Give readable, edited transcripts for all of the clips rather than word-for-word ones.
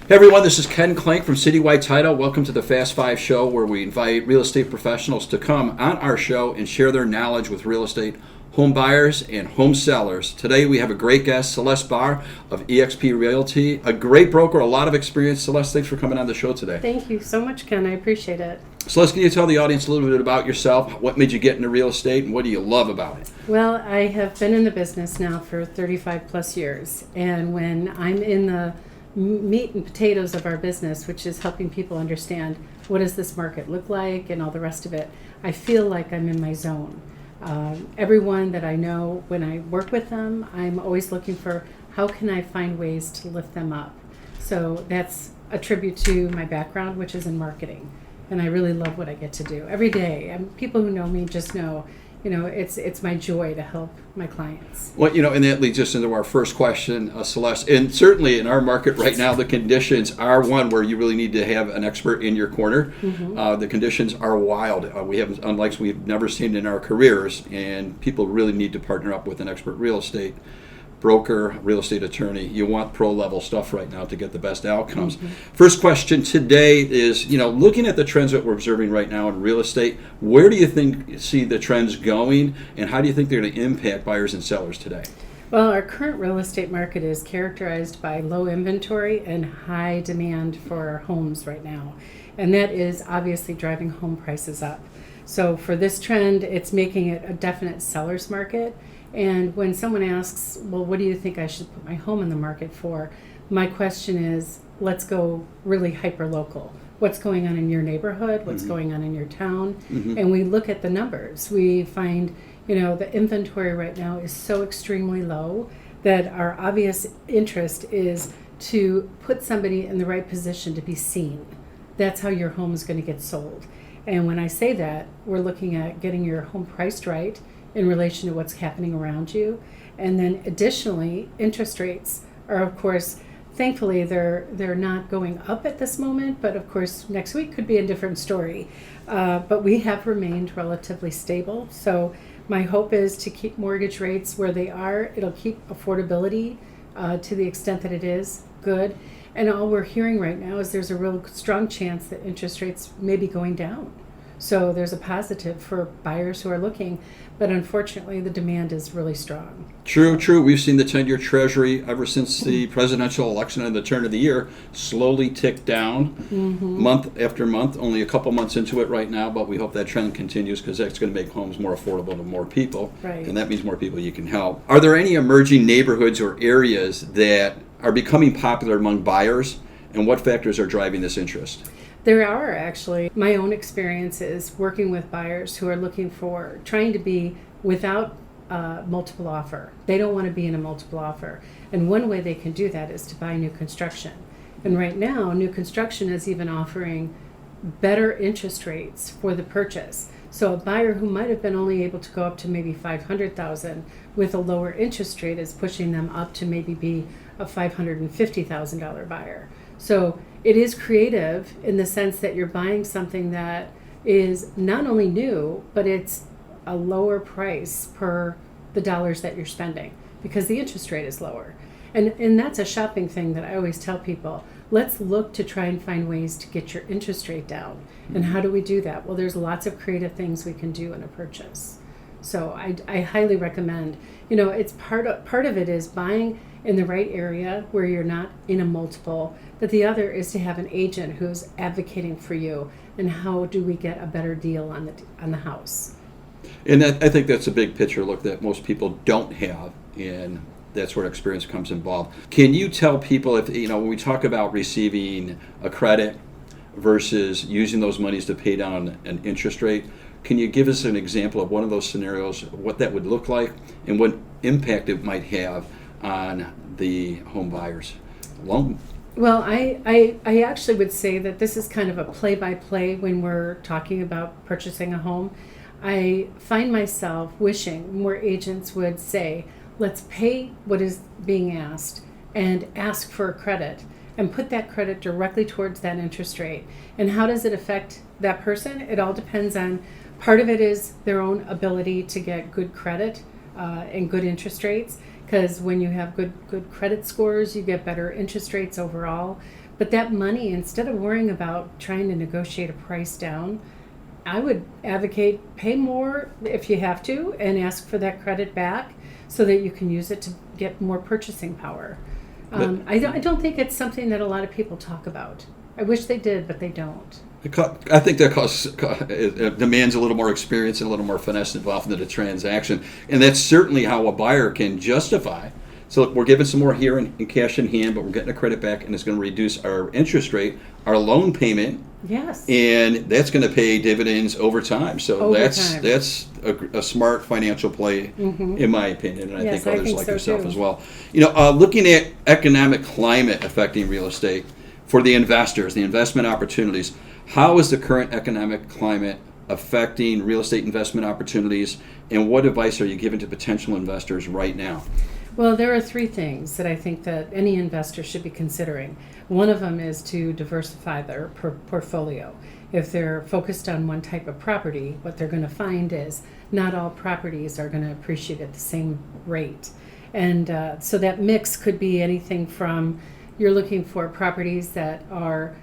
Hey everyone, this is Ken Clank from Citywide Title. Welcome to the Fast Five show, where we invite real estate professionals to come on our show and share their knowledge with real estate home buyers and home sellers. Today we have a great guest, Celeste Barr of eXp Realty, a great broker, a lot of experience. Celeste, thanks for coming on the show today. Thank you so much, Ken. I appreciate it. Celeste, can you tell the audience a little bit about yourself? What made you get into real estate and what do you love about it? Well, I have been in the business now for 35 plus years, and when I'm in the meat and potatoes of our business, which is helping people understand what does this market look like and all the rest of it, I feel like I'm in my zone. Everyone that I know, when I work with them, I'm always looking for how can I find ways to lift them up. So that's a tribute to my background, which is in marketing. And I really love what I get to do every day. And people who know me just know, it's my joy to help my clients. Well, and that leads us into our first question, Celeste. And certainly in our market right now, the conditions are one where you really need to have an expert in your corner. Mm-hmm. The conditions are wild. We have unlikes we've never seen in our careers, and people really need to partner up with an expert real estate broker, real estate attorney. You want pro-level stuff right now to get the best outcomes. Mm-hmm. First question today is, looking at the trends that we're observing right now in real estate, where do you see the trends going, and how do you think they're going to impact buyers and sellers today? Well, our current real estate market is characterized by low inventory and high demand for homes right now. And that is obviously driving home prices up. So for this trend, it's making it a definite seller's market. And when someone asks, well, what do you think I should put my home in the market for? My question is, let's go really hyper-local. What's going on in your neighborhood? What's mm-hmm. going on in your town? Mm-hmm. And we look at the numbers. We find, the inventory right now is so extremely low that our obvious interest is to put somebody in the right position to be seen. That's how your home is going to get sold. And when I say that, we're looking at getting your home priced right in relation to what's happening around you. And then additionally, interest rates are, of course, thankfully they're not going up at this moment, but of course next week could be a different story. But we have remained relatively stable. So my hope is to keep mortgage rates where they are. It'll keep affordability to the extent that it is good. And all we're hearing right now is there's a real strong chance that interest rates may be going down. So there's a positive for buyers who are looking, but unfortunately the demand is really strong. True. We've seen the 10-year Treasury ever since the presidential election and the turn of the year slowly tick down mm-hmm. month after month. Only a couple months into it right now, but we hope that trend continues because that's going to make homes more affordable to more people. Right. And that means more people you can help. Are there any emerging neighborhoods or areas that are becoming popular among buyers, and what factors are driving this interest? There are actually. My own experience is working with buyers who are trying to be without multiple offer. They don't want to be in a multiple offer. And one way they can do that is to buy new construction. And right now, new construction is even offering better interest rates for the purchase. So a buyer who might have been only able to go up to maybe $500,000 with a lower interest rate is pushing them up to maybe be a $550,000 buyer. So it is creative in the sense that you're buying something that is not only new, but it's a lower price per the dollars that you're spending because the interest rate is lower. And that's a shopping thing that I always tell people. Let's look to try and find ways to get your interest rate down. And how do we do that? Well, there's lots of creative things we can do in a purchase. So I highly recommend, it's part of it is buying in the right area where you're not in a multiple, but the other is to have an agent who's advocating for you and how do we get a better deal on the house. And I think that's a big picture look that most people don't have, and that's where experience comes involved. Can you tell people if, when we talk about receiving a credit versus using those monies to pay down an interest rate, can you give us an example of one of those scenarios, what that would look like and what impact it might have on the home buyers loan? Well, I actually would say that this is kind of a play-by-play when we're talking about purchasing a home. I find myself wishing more agents would say, let's pay what is being asked and ask for a credit and put that credit directly towards that interest rate. And how does it affect that person? It all depends on, part of it is their own ability to get good credit and good interest rates, because when you have good credit scores, you get better interest rates overall. But that money, instead of worrying about trying to negotiate a price down, I would advocate pay more if you have to and ask for that credit back so that you can use it to get more purchasing power. I don't think it's something that a lot of people talk about. I wish they did, but they don't. I think that it demands a little more experience and a little more finesse involved in the transaction. And that's certainly how a buyer can justify. So look, we're giving some more here in cash in hand, but we're getting a credit back, and it's going to reduce our interest rate, our loan payment. Yes. And that's going to pay dividends over time. So that's a smart financial play, in my opinion, and I think others like yourself as well. Looking at economic climate affecting real estate for the investors, the investment opportunities, how is the current economic climate affecting real estate investment opportunities, and what advice are you giving to potential investors right now? Well, there are three things that I think that any investor should be considering. One of them is to diversify their portfolio. If they're focused on one type of property, what they're going to find is not all properties are going to appreciate at the same rate. And so that mix could be anything from you're looking for properties that are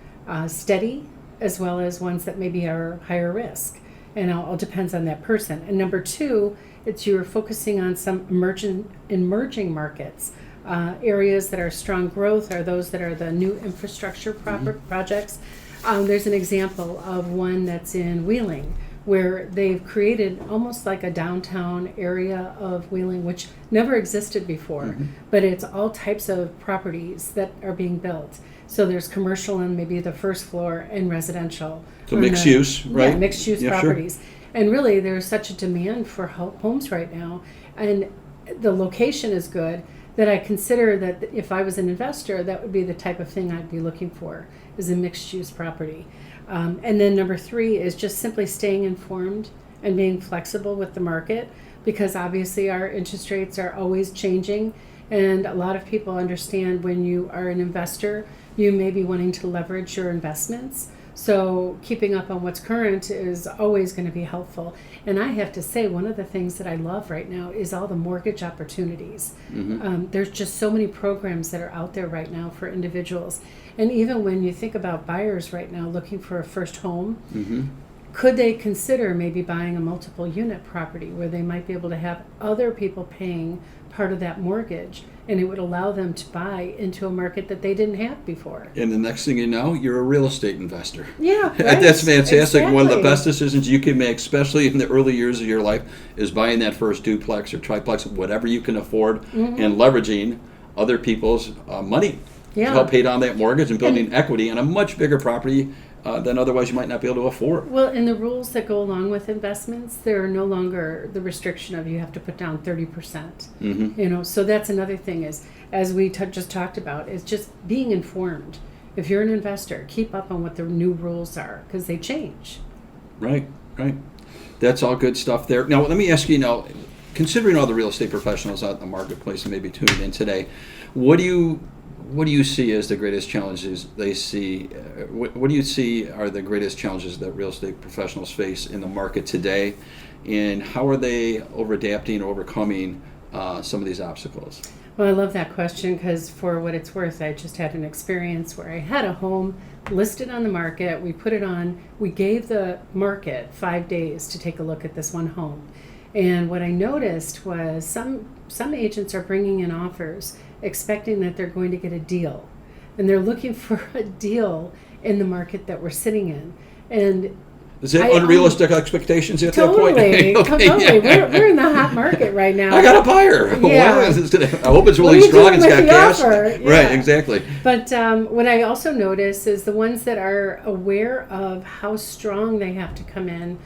steady as well as ones that maybe are higher risk. And it all depends on that person. And number two, it's you're focusing on some emerging markets. Areas that are strong growth are those that are the new infrastructure projects. There's an example of one that's in Wheeling, where they've created almost like a downtown area of Wheeling, which never existed before, but it's all types of properties that are being built. So there's commercial on maybe the first floor and residential. So mixed use, right? Yeah, mixed use properties. Sure. And really, there's such a demand for homes right now, and the location is good that I consider that if I was an investor, that would be the type of thing I'd be looking for, is a mixed use property. And then number three is just simply staying informed and being flexible with the market, because obviously our interest rates are always changing, and a lot of people understand when you are an investor, you may be wanting to leverage your investments. So keeping up on what's current is always going to be helpful. And I have to say, one of the things that I love right now is all the mortgage opportunities. There's just so many programs that are out there right now for individuals. And even when you think about buyers right now looking for a first home, could they consider maybe buying a multiple unit property where they might be able to have other people paying part of that mortgage, and it would allow them to buy into a market that they didn't have before. And the next thing you know, you're a real estate investor. Yeah, right. That's fantastic. Exactly. One of the best decisions you can make, especially in the early years of your life, is buying that first duplex or triplex, whatever you can afford, and leveraging other people's money to help pay down that mortgage and building equity on a much bigger property than otherwise you might not be able to afford. Well, and the rules that go along with investments, there are no longer the restriction of you have to put down 30%. So that's another thing is, as we just talked about, is just being informed. If you're an investor, keep up on what the new rules are, because they change. Right. That's all good stuff there. Now, let me ask you, considering all the real estate professionals out in the marketplace and maybe tuning in today, what do you see as the greatest challenges they see? What do you see are the greatest challenges that real estate professionals face in the market today, and how are they adapting or overcoming some of these obstacles? Well, I love that question, because for what it's worth, I just had an experience where I had a home listed on the market. We put it on. We gave the market 5 days to take a look at this one home. And what I noticed was some agents are bringing in offers expecting that they're going to get a deal. And they're looking for a deal in the market that we're sitting in. And is it unrealistic expectations at that point? Okay, totally. Yeah. We're in the hot market right now. I got a buyer. Yeah. I hope it's really strong and it's got cash. Yeah. Right, exactly. But what I also notice is the ones that are aware of how strong they have to come in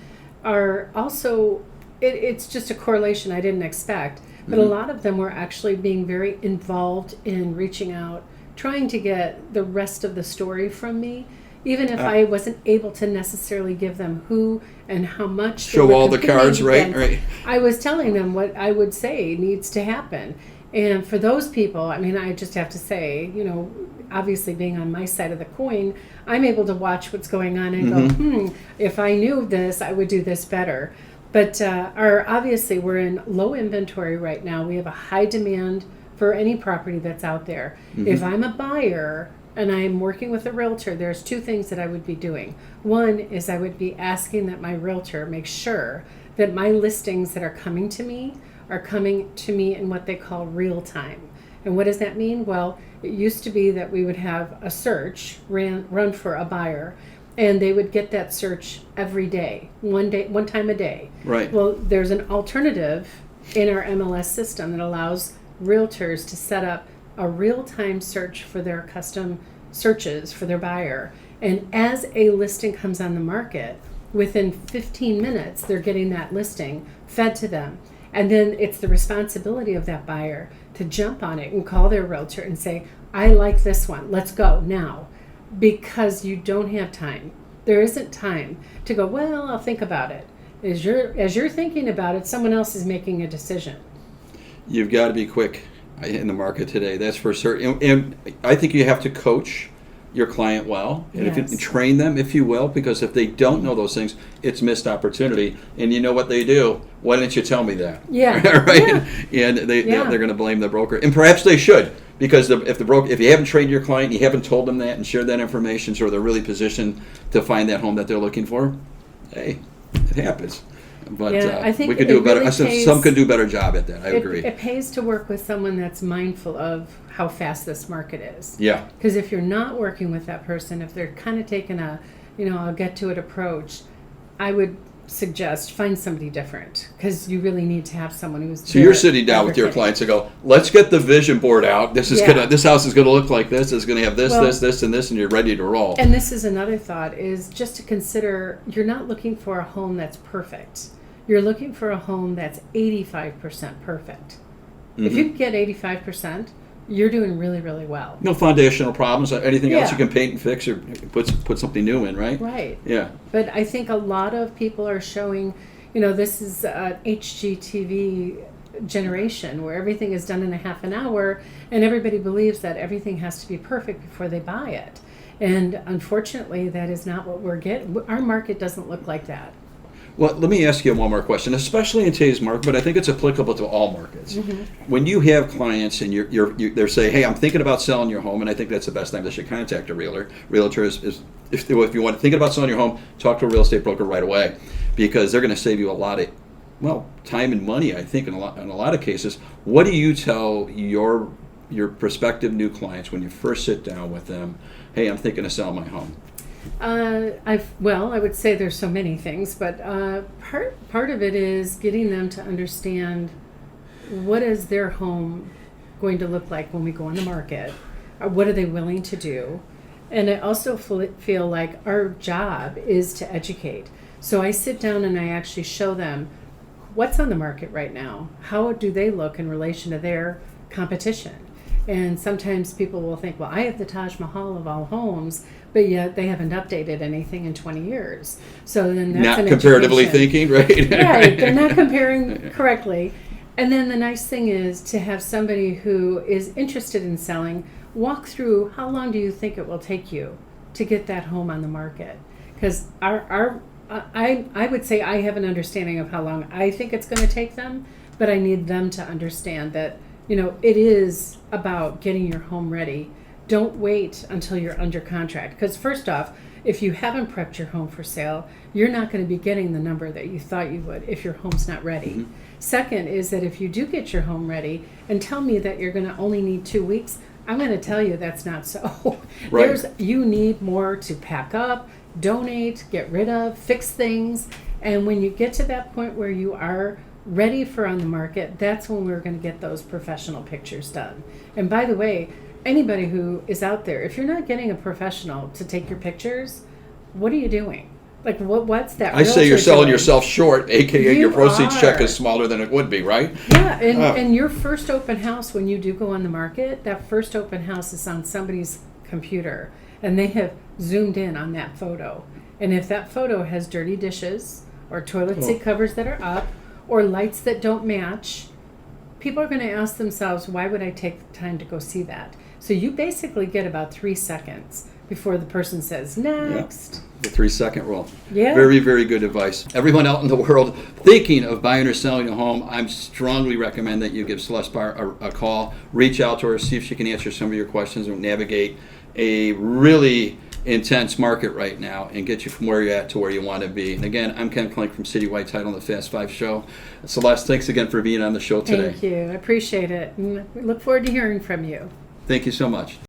are also, it's just a correlation I didn't expect. But a lot of them were actually being very involved in reaching out, trying to get the rest of the story from me, even if I wasn't able to necessarily give them who and how much. Show all the cards, right? I was telling them what I would say needs to happen. And for those people, I mean, I just have to say, obviously being on my side of the coin, I'm able to watch what's going on and go, if I knew this, I would do this better. But obviously we're in low inventory right now. We have a high demand for any property that's out there. If I'm a buyer, and I'm working with a realtor, there's two things that I would be doing. One is I would be asking that my realtor make sure that my listings that are coming to me in what they call real time. And what does that mean? Well, it used to be that we would have a search run for a buyer, and they would get that search every day, one time a day. Right. Well, there's an alternative in our MLS system that allows realtors to set up a real-time search for their custom searches for their buyer. And as a listing comes on the market, within 15 minutes, they're getting that listing fed to them. And then it's the responsibility of that buyer to jump on it and call their realtor and say, I like this one, let's go now. Because you don't have time. There isn't time to go, well, I'll think about it. As you're thinking about it, someone else is making a decision. You've got to be quick in the market today, that's for certain. And I think you have to coach your client well, and Yes. if you train them, if you will, because if they don't know those things, it's missed opportunity. And you know what they do? Why didn't you tell me that? Yeah. Right? Yeah. And they're going to blame the broker, and perhaps they should, because if you haven't trained your client, you haven't told them that and shared that information, so they're really positioned to find that home that they're looking for. Hey, it happens. But I think we could do a better. really Some could do a better job at that. I agree. It pays to work with someone that's mindful of how fast this market is. Yeah. Because if you're not working with that person, if they're kind of taking I'll get to it approach, I would suggest find somebody different, because you really need to have someone who's. So you're sitting down with your clients and go, let's get the vision board out. This house is gonna look like this. It's gonna have this, this, and this, and you're ready to roll. And this is another thought, is just to consider, you're not looking for a home that's perfect. You're looking for a home that's 85% perfect. Mm-hmm. If you can get 85%, you're doing really, really well. No foundational problems. Anything else you can paint and fix or put something new in, right? Right. Yeah. But I think a lot of people are showing, this is an HGTV generation where everything is done in a half an hour, and everybody believes that everything has to be perfect before they buy it. And unfortunately, that is not what we're getting. Our market doesn't look like that. Well, let me ask you one more question, especially in today's market, but I think it's applicable to all markets. Mm-hmm. When you have clients and they're saying, hey, I'm thinking about selling your home, and I think that's the best time they should contact a realtor. Realtor is if you want to think about selling your home, talk to a real estate broker right away, because they're going to save you a lot of, time and money, I think, in a lot of cases. What do you tell your prospective new clients when you first sit down with them? Hey, I'm thinking of selling my home. I would say there's so many things, but part of it is getting them to understand what is their home going to look like when we go on the market. What are they willing to do? And I also feel like our job is to educate. So I sit down and I actually show them what's on the market right now. How do they look in relation to their competition? And sometimes people will think, well, I have the Taj Mahal of all homes, but yet they haven't updated anything in 20 years. So then that's not comparatively thinking, right? Right, they're not comparing correctly. And then the nice thing is to have somebody who is interested in selling walk through, how long do you think it will take you to get that home on the market? Because I would say I have an understanding of how long I think it's going to take them, but I need them to understand that it is about getting your home ready. Don't wait until you're under contract. Because first off, if you haven't prepped your home for sale, you're not going to be getting the number that you thought you would if your home's not ready. Mm-hmm. Second is that if you do get your home ready and tell me that you're going to only need 2 weeks, I'm going to tell you that's not so. Right. You need more to pack up, donate, get rid of, fix things. And when you get to that point where you are ready for on the market, that's when we're going to get those professional pictures done. And by the way, anybody who is out there, if you're not getting a professional to take your pictures, what are you doing? Like, what's that? I say you're selling doing? Yourself short, aka your proceeds are. check is smaller than it would be, right? Yeah, and your first open house, when you do go on the market, that first open house is on somebody's computer, and they have zoomed in on that photo. And if that photo has dirty dishes or toilet seat covers that are up, or lights that don't match, people are going to ask themselves, why would I take the time to go see that? So you basically get about 3 seconds before the person says next. The 3-second rule. Yeah. Very, very good advice. Everyone out in the world thinking of buying or selling a home, I strongly recommend that you give Celeste Barr a call. Reach out to her, see if she can answer some of your questions and navigate a really intense market right now and get you from where you're at to where you want to be. And again, I'm Ken Clank from Citywide Title and the Fast 5 Show. Celeste, thanks again for being on the show today. Thank you. I appreciate it. And we look forward to hearing from you. Thank you so much.